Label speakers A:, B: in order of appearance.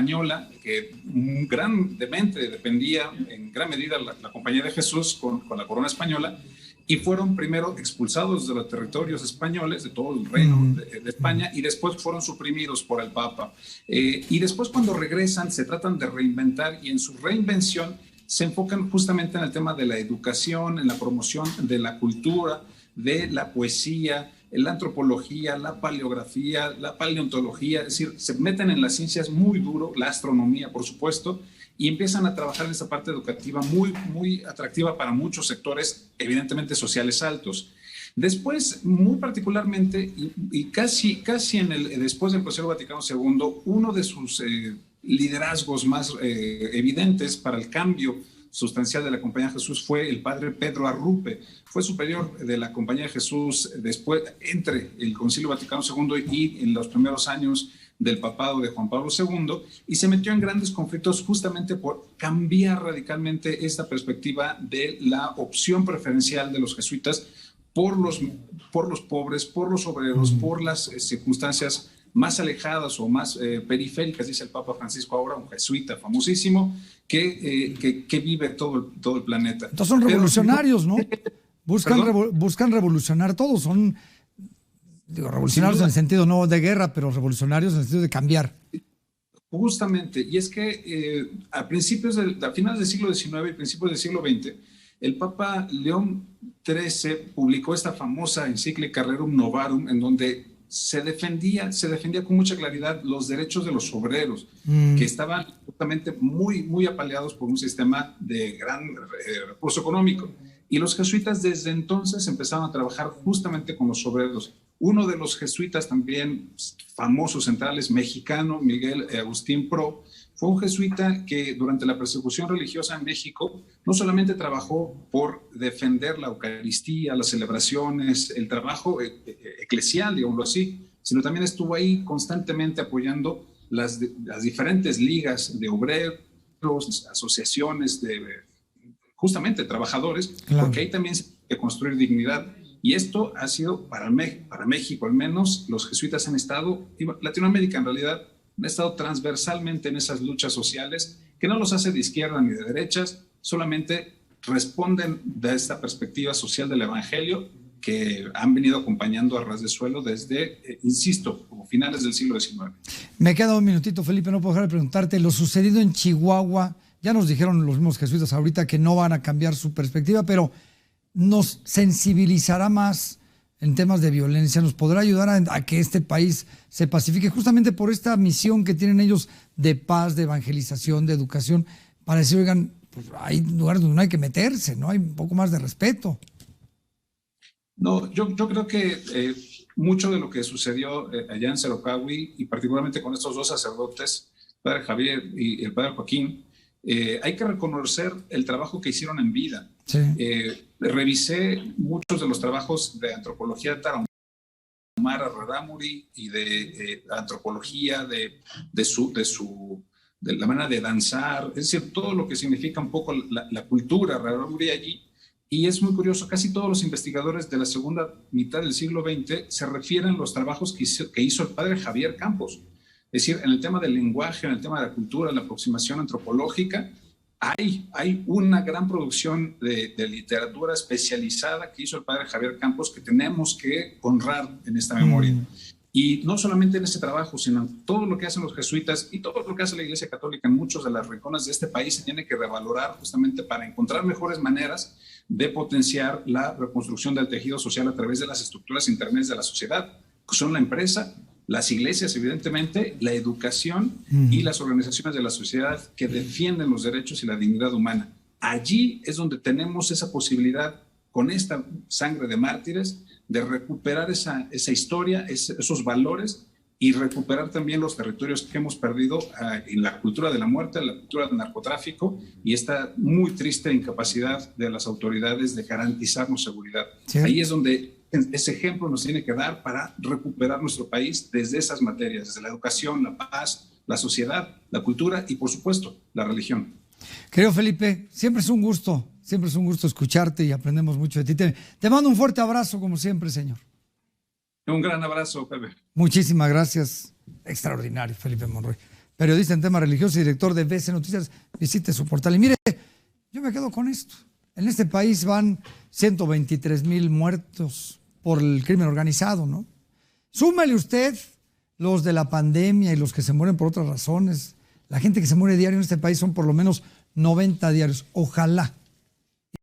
A: española, que grandemente dependía en gran medida la Compañía de Jesús con la corona española, y fueron primero expulsados de los territorios españoles, de todo el reino de España, y después fueron suprimidos por el Papa. Y después, cuando regresan, se tratan de reinventar, y en su reinvención se enfocan justamente en el tema de la educación, en la promoción de la cultura, de la poesía, la antropología, la paleografía, la paleontología, es decir, se meten en las ciencias muy duro, la astronomía, por supuesto, y empiezan a trabajar en esa parte educativa muy, muy atractiva para muchos sectores, evidentemente sociales altos. Después, muy particularmente, y casi después del Concilio Vaticano II, uno de sus liderazgos más evidentes para el cambio sustancial de la Compañía de Jesús fue el padre Pedro Arrupe. Fue superior de la Compañía de Jesús después, entre el Concilio Vaticano II y en los primeros años del papado de Juan Pablo II, y se metió en grandes conflictos justamente por cambiar radicalmente esta perspectiva de la opción preferencial de los jesuitas por los pobres, por los obreros, por las circunstancias más alejadas o más periféricas, dice el Papa Francisco ahora, un jesuita famosísimo, que vive todo el planeta.
B: Entonces son revolucionarios, ¿no? Buscan revolucionar todo, son revolucionarios en el sentido no de guerra, pero revolucionarios en el sentido de cambiar.
A: Justamente, y es que a finales del siglo XIX y principios del siglo XX, el Papa León XIII publicó esta famosa encíclica Rerum Novarum, en donde se defendía con mucha claridad los derechos de los obreros, que estaban justamente muy, muy apaleados por un sistema de gran recurso económico. Y los jesuitas desde entonces empezaron a trabajar justamente con los obreros. Uno de los jesuitas también famosos centrales, mexicano, Miguel Agustín Pro, fue un jesuita que durante la persecución religiosa en México no solamente trabajó por defender la Eucaristía, las celebraciones, el trabajo eclesial, digámoslo así, sino también estuvo ahí constantemente apoyando las diferentes ligas de obreros, asociaciones de justamente trabajadores, claro, porque ahí también se tiene que construir dignidad. Y esto ha sido para México, al menos los jesuitas han estado, y Latinoamérica en realidad, han estado transversalmente en esas luchas sociales, que no los hace de izquierda ni de derechas, solamente responden de esta perspectiva social del Evangelio que han venido acompañando a ras de suelo desde, insisto, como finales del siglo XIX.
B: Me queda un minutito, Felipe, no puedo dejar de preguntarte, lo sucedido en Chihuahua, ya nos dijeron los mismos jesuitas ahorita que no van a cambiar su perspectiva, pero nos sensibilizará más en temas de violencia, nos podrá ayudar a que este país se pacifique justamente por esta misión que tienen ellos de paz, de evangelización, de educación, para decir, oigan, pues hay lugares donde no hay que meterse, ¿no? Hay un poco más de respeto.
A: No, yo creo que mucho de lo que sucedió allá en Cerocahui, y particularmente con estos dos sacerdotes, el padre Javier y el padre Joaquín, hay que reconocer el trabajo que hicieron en vida.
B: Sí.
A: Revisé muchos de los trabajos de antropología Tarahumara Rarámuri y de antropología de la manera de danzar, es decir, todo lo que significa un poco la cultura Rarámuri allí. Y es muy curioso, casi todos los investigadores de la segunda mitad del siglo XX se refieren a los trabajos que hizo el padre Javier Campos. Es decir, en el tema del lenguaje, en el tema de la cultura, la aproximación antropológica, hay una gran producción de literatura especializada que hizo el padre Javier Campos que tenemos que honrar en esta memoria. Y no solamente en ese trabajo, sino en todo lo que hacen los jesuitas y todo lo que hace la Iglesia Católica en muchos de las rinconas de este país se tiene que revalorar justamente para encontrar mejores maneras de potenciar la reconstrucción del tejido social a través de las estructuras intermedias de la sociedad, que son la empresa, las iglesias, evidentemente, la educación y las organizaciones de la sociedad que defienden los derechos y la dignidad humana. Allí es donde tenemos esa posibilidad, con esta sangre de mártires, de recuperar esa historia, esos valores y recuperar también los territorios que hemos perdido en la cultura de la muerte, la cultura del narcotráfico y esta muy triste incapacidad de las autoridades de garantizarnos seguridad. ¿Sí? Ahí es donde ese ejemplo nos tiene que dar para recuperar nuestro país desde esas materias, desde la educación, la paz, la sociedad, la cultura y, por supuesto, la religión.
B: Querido Felipe, siempre es un gusto escucharte y aprendemos mucho de ti. Te mando un fuerte abrazo, como siempre, señor.
A: Un gran abrazo, Pepe.
B: Muchísimas gracias. Extraordinario, Felipe Monroy. periodista en temas religiosos y director de BC Noticias. Visite su portal. Y mire, yo me quedo con esto. En este país van 123,000 muertos por el crimen organizado, ¿no? Súmale usted los de la pandemia y los que se mueren por otras razones. La gente que se muere diario en este país son por lo menos 90 diarios. Ojalá